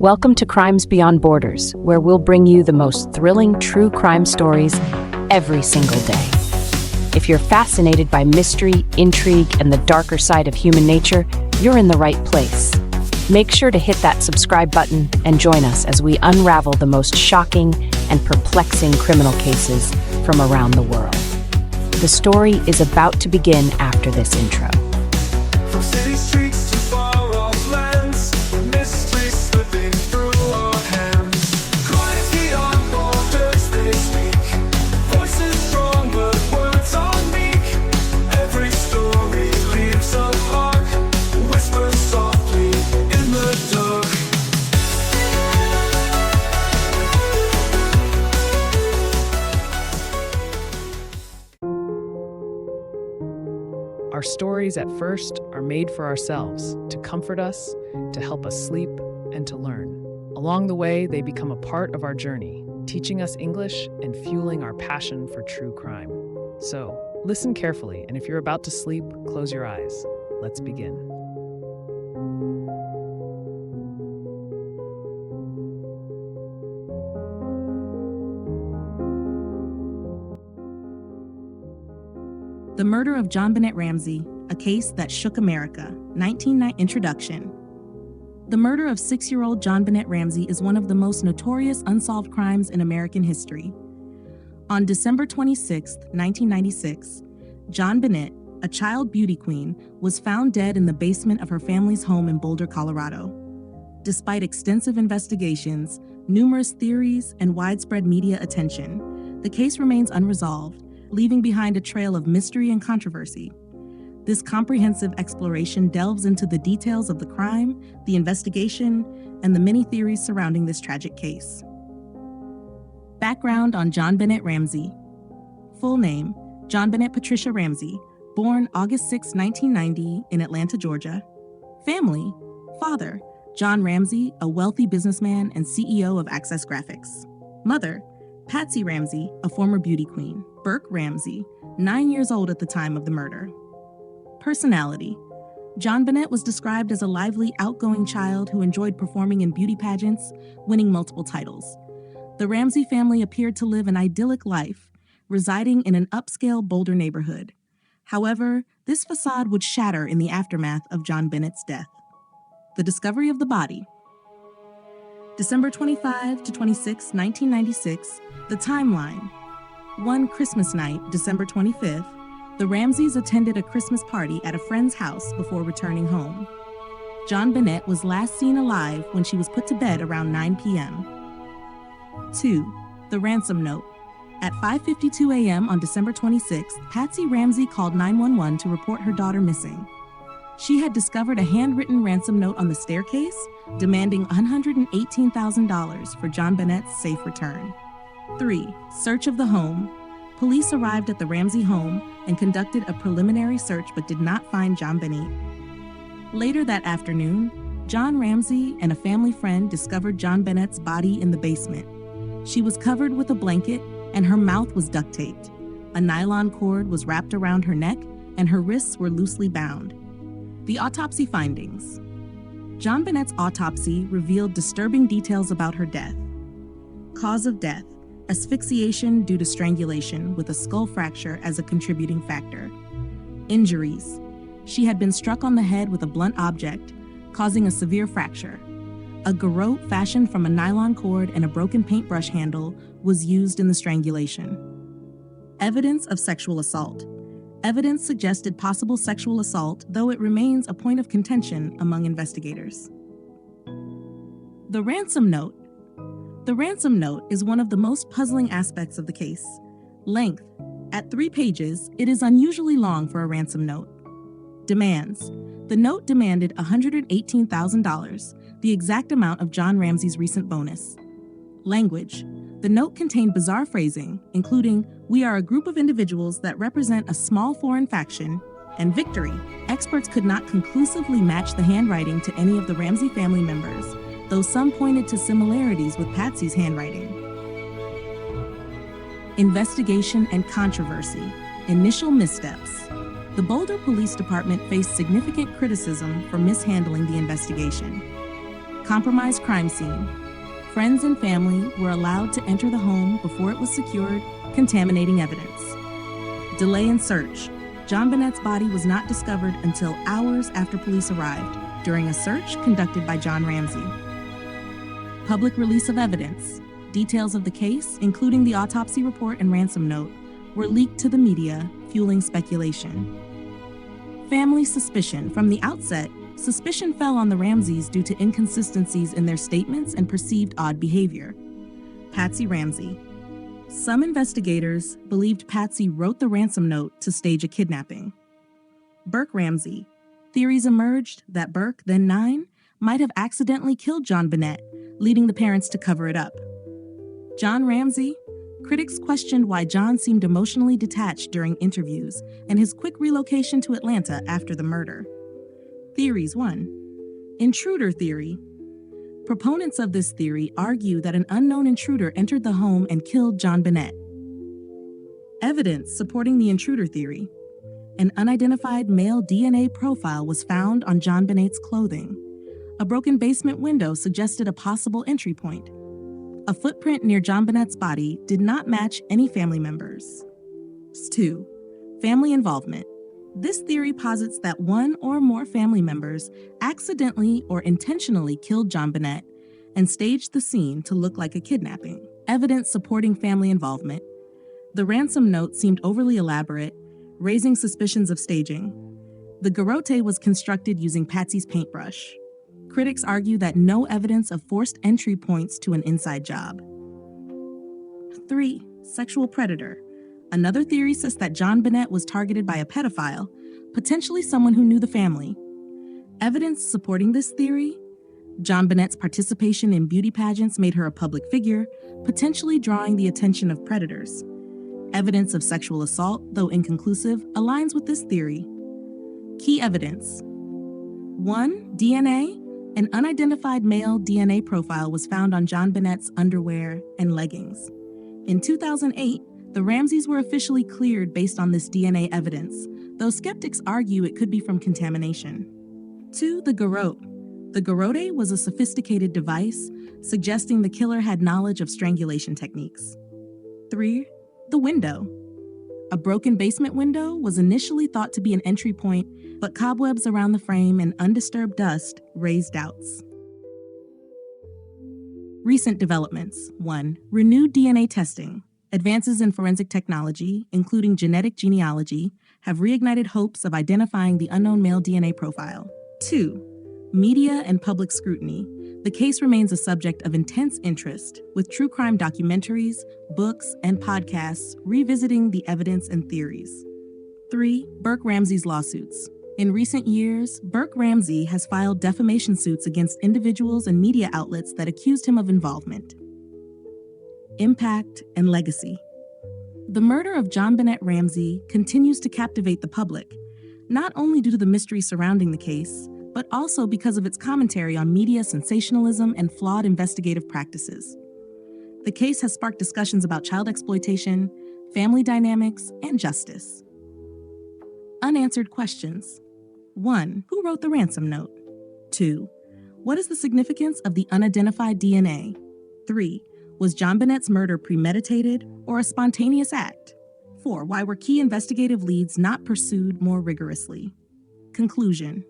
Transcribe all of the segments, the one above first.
Welcome to Crimes Beyond Borders, where we'll bring you the most thrilling true crime stories every single day. If you're fascinated by mystery, intrigue, and the darker side of human nature, you're in the right place. Make sure to hit that subscribe button and join us as we unravel the most shocking and perplexing criminal cases from around the world. The story is about to begin after this intro. From city streets to far-off lands, mystery slipping through our hands. Crimes beyond borders they speak, voices strong but words are meek. Every story leaves a mark, whispers softly in the dark. Our stories at first are made for ourselves, to comfort us, to help us sleep, and to learn. Along the way, they become a part of our journey, teaching us English and fueling our passion for true crime. So, listen carefully, and if you're about to sleep, close your eyes. Let's begin. The Murder of JonBenét Ramsey, a case that shook America. 1990 Introduction. The murder of 6-year-old JonBenét Ramsey is one of the most notorious unsolved crimes in American history. On December 26, 1996, JonBenét, a child beauty queen, was found dead in the basement of her family's home in Boulder, Colorado. Despite extensive investigations, numerous theories, and widespread media attention, the case remains unresolved, leaving behind a trail of mystery and controversy. This comprehensive exploration delves into the details of the crime, the investigation, and the many theories surrounding this tragic case. Background on JonBenét Ramsey. Full name: JonBenét Patricia Ramsey, born August 6, 1990, in Atlanta, Georgia. Family: father, John Ramsey, a wealthy businessman and CEO of Access Graphics. Mother: Patsy Ramsey, a former beauty queen. Burke Ramsey, 9 years old at the time of the murder. Personality: JonBenét was described as a lively, outgoing child who enjoyed performing in beauty pageants, winning multiple titles. The Ramsey family appeared to live an idyllic life, residing in an upscale Boulder neighborhood. However, this facade would shatter in the aftermath of JonBenét's death. The discovery of the body. December 25 to 26, 1996, the timeline. One Christmas night, December 25th, the Ramseys attended a Christmas party at a friend's house before returning home. JonBenét was last seen alive when she was put to bed around 9 p.m. 2. The ransom note. At 5:52 a.m. on December 26th, Patsy Ramsey called 911 to report her daughter missing. She had discovered a handwritten ransom note on the staircase, demanding $118,000 for JonBenét's safe return. 3. Search of the home. Police arrived at the Ramsey home and conducted a preliminary search but did not find JonBenét. Later that afternoon, John Ramsey and a family friend discovered JonBenét's body in the basement. She was covered with a blanket and her mouth was duct taped. A nylon cord was wrapped around her neck and her wrists were loosely bound. The autopsy findings. JonBenét's autopsy revealed disturbing details about her death. Cause of death: asphyxiation due to strangulation with a skull fracture as a contributing factor. Injuries: she had been struck on the head with a blunt object, causing a severe fracture. A garrote fashioned from a nylon cord and a broken paintbrush handle was used in the strangulation. Evidence of sexual assault. Evidence suggested possible sexual assault, though it remains a point of contention among investigators. The ransom note. The ransom note is one of the most puzzling aspects of the case. Length: at 3 pages, it is unusually long for a ransom note. Demands: the note demanded $118,000, the exact amount of John Ramsey's recent bonus. Language: the note contained bizarre phrasing, including "we are a group of individuals that represent a small foreign faction," and "victory." Experts could not conclusively match the handwriting to any of the Ramsey family members, though some pointed to similarities with Patsy's handwriting. Investigation and controversy. Initial missteps. The Boulder Police Department faced significant criticism for mishandling the investigation. Compromised crime scene. Friends and family were allowed to enter the home before it was secured, contaminating evidence. Delay in search. JonBenét's body was not discovered until hours after police arrived during a search conducted by John Ramsey. Public release of evidence. Details of the case, including the autopsy report and ransom note, were leaked to the media, fueling speculation. Family suspicion. From the outset, suspicion fell on the Ramseys due to inconsistencies in their statements and perceived odd behavior. Patsy Ramsey. Some investigators believed Patsy wrote the ransom note to stage a kidnapping. Burke Ramsey. Theories emerged that Burke, then 9, might have accidentally killed JonBenét, leading the parents to cover it up. John Ramsey. Critics questioned why John seemed emotionally detached during interviews and his quick relocation to Atlanta after the murder. Theories 1. Intruder theory. Proponents of this theory argue that an unknown intruder entered the home and killed JonBenét. Evidence supporting the intruder theory. An unidentified male DNA profile was found on JonBenét's clothing. A broken basement window suggested a possible entry point. A footprint near JonBenét's body did not match any family members. 2. Family involvement. This theory posits that one or more family members accidentally or intentionally killed JonBenét and staged the scene to look like a kidnapping. Evidence supporting family involvement. The ransom note seemed overly elaborate, raising suspicions of staging. The garrote was constructed using Patsy's paintbrush. Critics argue that no evidence of forced entry points to an inside job. 3. Sexual predator. Another theory says that JonBenét was targeted by a pedophile, potentially someone who knew the family. Evidence supporting this theory? JonBenét's participation in beauty pageants made her a public figure, potentially drawing the attention of predators. Evidence of sexual assault, though inconclusive, aligns with this theory. Key evidence. 1. DNA. An unidentified male DNA profile was found on JonBenét's underwear and leggings. In 2008, the Ramseys were officially cleared based on this DNA evidence, though skeptics argue it could be from contamination. 2. The garrote. The garrote was a sophisticated device, suggesting the killer had knowledge of strangulation techniques. 3. The window. A broken basement window was initially thought to be an entry point, but cobwebs around the frame and undisturbed dust raised doubts. Recent developments. 1. Renewed DNA testing. Advances in forensic technology, including genetic genealogy, have reignited hopes of identifying the unknown male DNA profile. 2. Media and public scrutiny. The case remains a subject of intense interest, with true crime documentaries, books, and podcasts revisiting the evidence and theories. 3. Burke Ramsey's lawsuits. In recent years, Burke Ramsey has filed defamation suits against individuals and media outlets that accused him of involvement. Impact and legacy. The murder of JonBenét Ramsey continues to captivate the public, not only due to the mystery surrounding the case, but also because of its commentary on media sensationalism and flawed investigative practices. The case has sparked discussions about child exploitation, family dynamics, and justice. Unanswered questions. 1. Who wrote the ransom note? 2. What is the significance of the unidentified DNA? 3. Was JonBenét's murder premeditated or a spontaneous act? 4. Why were key investigative leads not pursued more rigorously? Conclusion.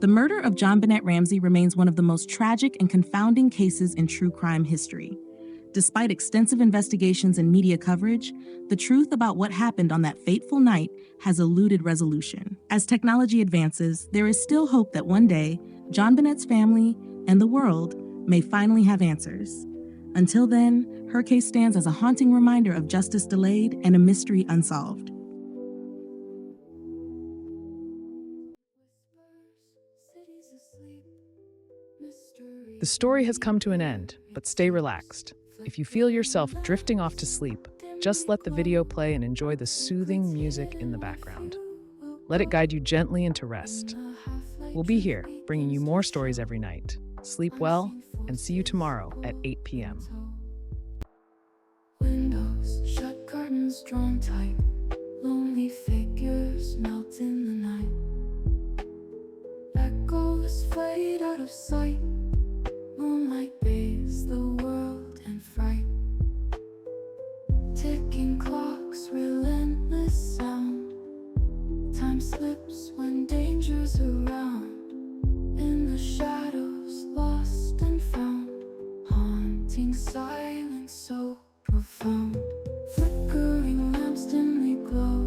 The murder of JonBenét Ramsey remains one of the most tragic and confounding cases in true crime history. Despite extensive investigations and media coverage, the truth about what happened on that fateful night has eluded resolution. As technology advances, there is still hope that one day, JonBenét's family and the world may finally have answers. Until then, her case stands as a haunting reminder of justice delayed and a mystery unsolved. The story has come to an end, but stay relaxed. If you feel yourself drifting off to sleep, just let the video play and enjoy the soothing music in the background. Let it guide you gently into rest. We'll be here, bringing you more stories every night. Sleep well, and see you tomorrow at 8 p.m. Windows shut, curtains drawn tight, lonely figures melt in the night. Echoes fade out of sight. Moonlight bathes the world in fright. Ticking clocks, relentless sound. Time slips when danger's around. In the shadows, lost and found. Haunting silence so profound. Flickering lamps dimly glow.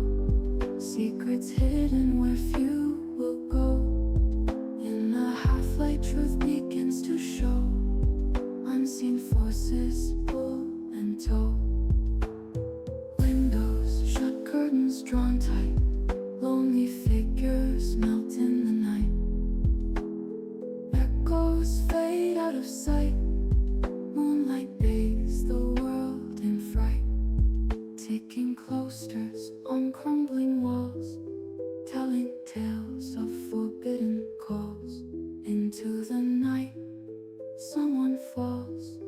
Secrets hidden where few will go. In the half-light, truth begins to show. Unseen forces pull and tow. Windows shut, curtains drawn tight. Lonely figures melt in the night. Echoes fade out of sight. Moonlight bathes the world in fright. Ticking cloisters on crumbling walls, telling tales of forbidden calls. Into the night, someone falls.